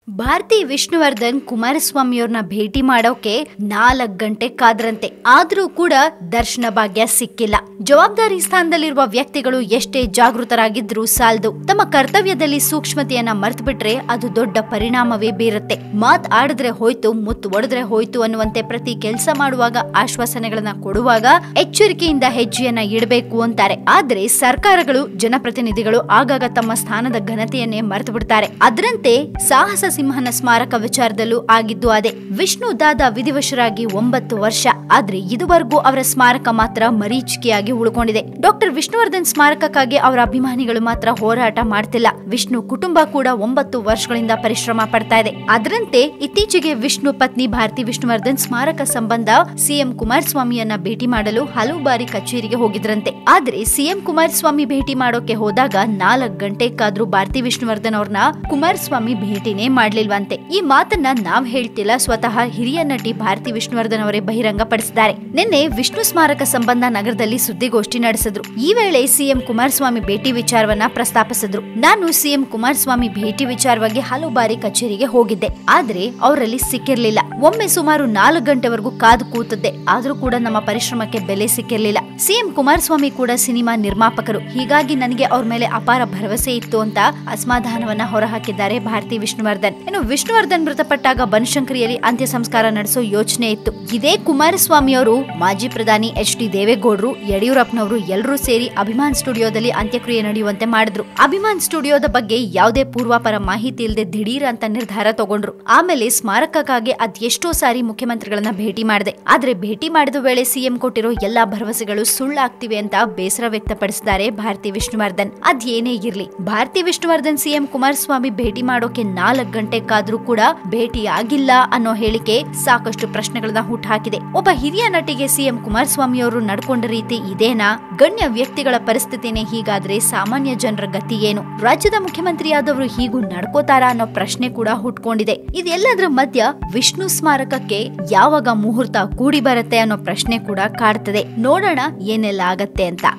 ಭಾರತಿ ವಿಷ್ಣುವರ್ಧನ್ ಕುಮಾರಸ್ವಾಮಿಯವ್ರನ್ನ ಭೇಟಿ ಮಾಡೋಕೆ 4 ಗಂಟೆ ಕಾದ್ರಂತೆ. ಆದ್ರೂ ಕೂಡ ದರ್ಶನ ಭಾಗ್ಯ ಸಿಕ್ಕಿಲ್ಲ. ಜವಾಬ್ದಾರಿ ಸ್ಥಾನದಲ್ಲಿರುವ ವ್ಯಕ್ತಿಗಳು ಎಷ್ಟೇ ಜಾಗೃತರಾಗಿದ್ರೂ ಸಾಲದು. ತಮ್ಮ ಕರ್ತವ್ಯದಲ್ಲಿ ಸೂಕ್ಷ್ಮತೆಯನ್ನ ಮರೆತು ಬಿಟ್ರೆ ಅದು ದೊಡ್ಡ ಪರಿಣಾಮವೇ ಬೀರುತ್ತೆ. ಮಾತ್ ಆಡಿದ್ರೆ ಹೋಯ್ತು, ಮುತ್ತು ಒಡೆದ್ರೆ ಹೋಯ್ತು ಅನ್ನುವಂತೆ ಪ್ರತಿ ಕೆಲಸ ಮಾಡುವಾಗ ಆಶ್ವಾಸನೆಗಳನ್ನ ಕೊಡುವಾಗ ಎಚ್ಚರಿಕೆಯಿಂದ ಹೆಜ್ಜೆಯನ್ನ ಇಡಬೇಕು ಅಂತಾರೆ. ಆದ್ರೆ ಸರ್ಕಾರಗಳು, ಜನಪ್ರತಿನಿಧಿಗಳು ಆಗಾಗ ತಮ್ಮ ಸ್ಥಾನದ ಘನತೆಯನ್ನೇ ಮರೆತು ಬಿಡ್ತಾರೆ. ಅದರಂತೆ ಸಾಹಸ ಸಿಂಹನ ಸ್ಮಾರಕ ವಿಚಾರದಲ್ಲೂ ಆಗಿದ್ದು ಅದೇ. ವಿಷ್ಣು ದಾದಾ ವಿಧಿವಶರಾಗಿ 9 ವರ್ಷ. ಆದ್ರೆ ಇದುವರೆಗೂ ಅವರ ಸ್ಮಾರಕ ಮಾತ್ರ ಮರೀಚಿಕೆಯಾಗಿ ಉಳ್ಕೊಂಡಿದೆ. ಡಾಕ್ಟರ್ ವಿಷ್ಣುವರ್ಧನ್ ಸ್ಮಾರಕಕ್ಕಾಗಿ ಅವರ ಅಭಿಮಾನಿಗಳು ಮಾತ್ರ ಹೋರಾಟ ಮಾಡ್ತಿಲ್ಲ. ವಿಷ್ಣು ಕುಟುಂಬ ಕೂಡ 9 ವರ್ಷಗಳಿಂದ ಪರಿಶ್ರಮ ಪಡ್ತಾ ಇದೆ. ಅದರಂತೆ ಇತ್ತೀಚೆಗೆ ವಿಷ್ಣು ಪತ್ನಿ ಭಾರತಿ ವಿಷ್ಣುವರ್ಧನ್ ಸ್ಮಾರಕ ಸಂಬಂಧ ಸಿಎಂ ಕುಮಾರಸ್ವಾಮಿಯನ್ನ ಭೇಟಿ ಮಾಡಲು ಹಲವು ಬಾರಿ ಕಚೇರಿಗೆ ಹೋಗಿದ್ರಂತೆ. ಆದ್ರೆ ಸಿಎಂ ಕುಮಾರಸ್ವಾಮಿ ಭೇಟಿ ಮಾಡೋಕೆ ಹೋದಾಗ 4 ಗಂಟೆ ಕಾದ್ರೂ ಭಾರತಿ ವಿಷ್ಣುವರ್ಧನ್ ಅವ್ರನ್ನ ಕುಮಾರಸ್ವಾಮಿ ಭೇಟಿನೇ ಮಾಡ್ಲಿಲ್ವಂತೆ. ಈ ಮಾತನ್ನ ನಾವ್ ಹೇಳ್ತಿಲ್ಲ, ಸ್ವತಃ ಹಿರಿಯ ನಟಿ ಭಾರತಿ ವಿಷ್ಣುವರ್ಧನ್ ಅವರೇ ಬಹಿರಂಗ ಪಡಿಸಿದ್ದಾರೆ. ನಿನ್ನೆ ವಿಷ್ಣು ಸ್ಮಾರಕ ಸಂಬಂಧ ನಗರದಲ್ಲಿ ಸುದ್ದಿಗೋಷ್ಠಿ ನಡೆಸಿದ್ರು. ಈ ವೇಳೆ ಸಿಎಂ ಕುಮಾರಸ್ವಾಮಿ ಭೇಟಿ ವಿಚಾರವನ್ನ ಪ್ರಸ್ತಾಪಿಸಿದ್ರು. ನಾನು ಸಿಎಂ ಕುಮಾರಸ್ವಾಮಿ ಭೇಟಿ ವಿಚಾರವಾಗಿ ಹಲವು ಬಾರಿ ಕಚೇರಿಗೆ ಹೋಗಿದ್ದೆ. ಆದ್ರೆ ಅವರಲ್ಲಿ ಸಿಕ್ಕಿರ್ಲಿಲ್ಲ. ಒಮ್ಮೆ ಸುಮಾರು 4 ಗಂಟೆವರೆಗೂ ಕಾದು ಕೂತಿದ್ದೆ. ಆದ್ರೂ ಕೂಡ ನಮ್ಮ ಪರಿಶ್ರಮಕ್ಕೆ ಬೆಲೆ ಸಿಕ್ಕಿರ್ಲಿಲ್ಲ. ಸಿಎಂ ಕುಮಾರಸ್ವಾಮಿ ಕೂಡ ಸಿನಿಮಾ ನಿರ್ಮಾಪಕರು, ಹೀಗಾಗಿ ನನಗೆ ಅವ್ರ ಮೇಲೆ ಅಪಾರ ಭರವಸೆ ಇತ್ತು ಅಂತ ಅಸಮಾಧಾನವನ್ನ ಹೊರಹಾಕಿದ್ದಾರೆ ಭಾರತಿ ವಿಷ್ಣುವರ್ಧನ್. ಇನ್ನು ವಿಷ್ಣುವರ್ಧನ್ ಮೃತಪಟ್ಟಾಗ ಬನಶಂಕರಿಯಲ್ಲಿ ಅಂತ್ಯ ಸಂಸ್ಕಾರ ನಡೆಸೋ ಯೋಚನೆ ಇತ್ತು. ಇದೇ ಕುಮಾರಸ್ವಾಮಿ ಅವರು ಮಾಜಿ ಪ್ರಧಾನಿ HD ದೇವೇಗೌಡರು, ಯಡಿಯೂರಪ್ಪನವರು ಎಲ್ಲರೂ ಸೇರಿ ಅಭಿಮಾನ್ ಸ್ಟುಡಿಯೋದಲ್ಲಿ ಅಂತ್ಯಕ್ರಿಯೆ ನಡೆಯುವಂತೆ ಮಾಡಿದ್ರು. ಅಭಿಮಾನ್ ಸ್ಟುಡಿಯೋದ ಬಗ್ಗೆ ಯಾವುದೇ ಪೂರ್ವಾಪರ ಮಾಹಿತಿ ಇಲ್ಲದೆ ದಿಢೀರ್ ಅಂತ ನಿರ್ಧಾರ ತಗೊಂಡ್ರು. ಆಮೇಲೆ ಸ್ಮಾರಕಕ್ಕಾಗಿ ಅದೆಷ್ಟೋ ಸಾರಿ ಮುಖ್ಯಮಂತ್ರಿಗಳನ್ನ ಭೇಟಿ ಮಾಡಿದೆ. ಆದ್ರೆ ಭೇಟಿ ಮಾಡಿದ ವೇಳೆ ಸಿಎಂ ಕೊಟ್ಟಿರೋ ಎಲ್ಲಾ ಭರವಸೆಗಳು ಸುಳ್ಳಾಗ್ತಿವೆ ಅಂತ ಬೇಸರ ವ್ಯಕ್ತಪಡಿಸಿದ್ದಾರೆ ಭಾರತಿ ವಿಷ್ಣುವರ್ಧನ್. ಅದೇನೇ ಇರ್ಲಿ, ಭಾರತಿ ವಿಷ್ಣುವರ್ಧನ್ ಸಿಎಂ ಕುಮಾರಸ್ವಾಮಿ ಭೇಟಿ ಮಾಡೋಕೆ 4 ಗಂಟೆ ಕಾದ್ರೂ ಕೂಡ ಭೇಟಿ ಆಗಿಲ್ಲ ಅನ್ನೋ ಹೇಳಿಕೆ ಸಾಕಷ್ಟು ಪ್ರಶ್ನೆಗಳನ್ನ ಹುಟ್ಟುಹಾಕಿದೆ. ಒಬ್ಬ ಹಿರಿಯ ನಟಿಗೆ ಸಿಎಂ ಕುಮಾರಸ್ವಾಮಿ ಅವರು ನಡ್ಕೊಂಡ ರೀತಿ ಇದೇನಾ? ಗಣ್ಯ ವ್ಯಕ್ತಿಗಳ ಪರಿಸ್ಥಿತಿನೇ ಹೀಗಾದ್ರೆ ಸಾಮಾನ್ಯ ಜನರ ಗತಿ ಏನು? ರಾಜ್ಯದ ಮುಖ್ಯಮಂತ್ರಿಯಾದವರು ಹೀಗೂ ನಡ್ಕೋತಾರಾ ಅನ್ನೋ ಪ್ರಶ್ನೆ ಕೂಡ ಹುಟ್ಕೊಂಡಿದೆ. ಇದೆಲ್ಲದರ ಮಧ್ಯ ವಿಷ್ಣು ಸ್ಮಾರಕಕ್ಕೆ ಯಾವಾಗ ಮುಹೂರ್ತ ಕೂಡಿ ಬರುತ್ತೆ ಅನ್ನೋ ಪ್ರಶ್ನೆ ಕೂಡ ಕಾಡ್ತದೆ. ನೋಡೋಣ ಏನೆಲ್ಲ ಆಗತ್ತೆ ಅಂತ.